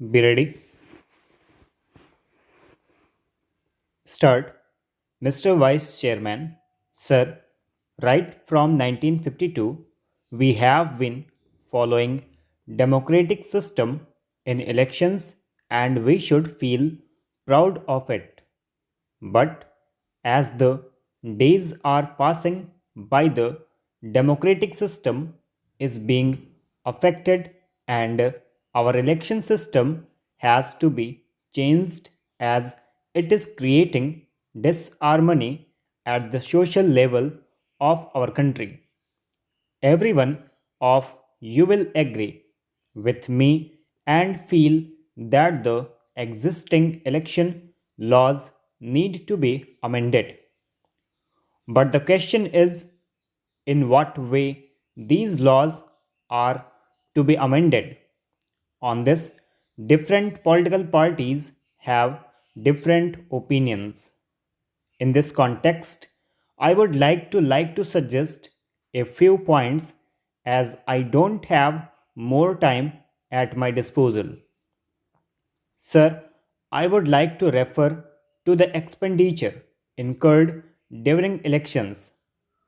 Be ready. Start. Mr. Vice Chairman, Sir, right from 1952, we have been following democratic system in elections and we should feel proud of it. But as the days are passing by, the democratic system is being affected and our election system has to be changed as it is creating disharmony at the social level of our country. Everyone of you will agree with me and feel that the existing election laws need to be amended. But the question is in what way these laws are to be amended. On this, different political parties have different opinions. In this context, I would like to suggest a few points as I don't have more time at my disposal. Sir, I would like to refer to the expenditure incurred during elections.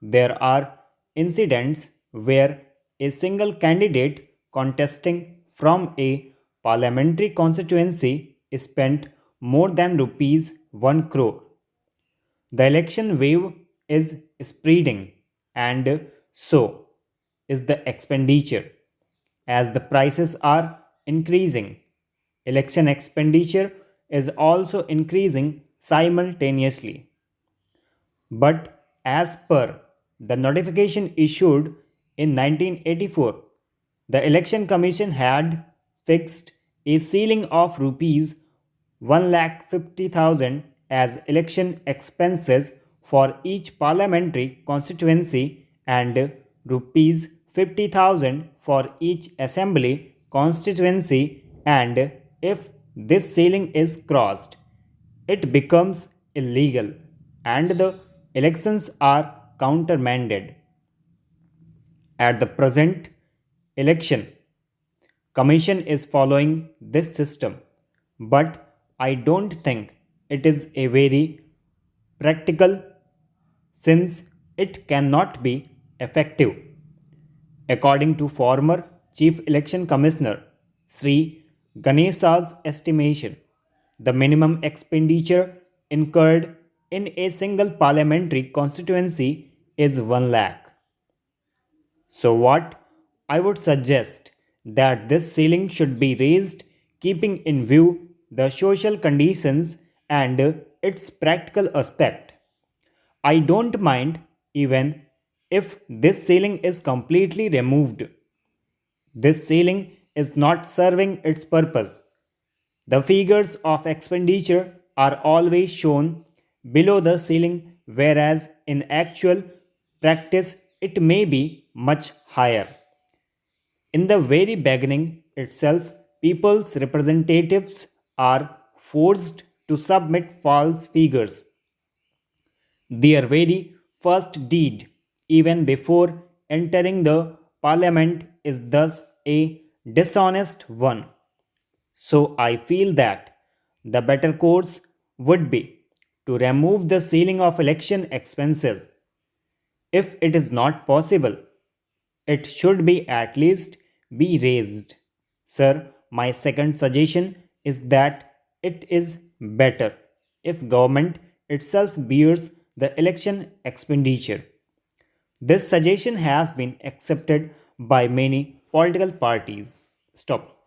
There are incidents where a single candidate contesting from a parliamentary constituency spent more than rupees 1 crore. The election wave is spreading, and so is the expenditure. As the prices are increasing, election expenditure is also increasing simultaneously. But as per the notification issued in 1984, the Election Commission had fixed a ceiling of rupees 1,50,000 as election expenses for each parliamentary constituency and rupees 50,000 for each assembly constituency, and if this ceiling is crossed it becomes illegal and the elections are countermanded. At the present election, Commission is following this system, but I don't think it is a very practical since it cannot be effective. According to former Chief Election Commissioner Sri Ganesa's estimation, the minimum expenditure incurred in a single parliamentary constituency is 1 lakh. So, what I would suggest that this ceiling should be raised, keeping in view the social conditions and its practical aspect. I don't mind even if this ceiling is completely removed. This ceiling is not serving its purpose. The figures of expenditure are always shown below the ceiling, whereas in actual practice it may be much higher. In the very beginning itself, people's representatives are forced to submit false figures. Their very first deed, even before entering the parliament, is thus a dishonest one. So I feel that the better course would be to remove the ceiling of election expenses. If it is not possible, it should be at least be raised. Sir, my second suggestion is that it is better if government itself bears the election expenditure. This suggestion has been accepted by many political parties. Stop.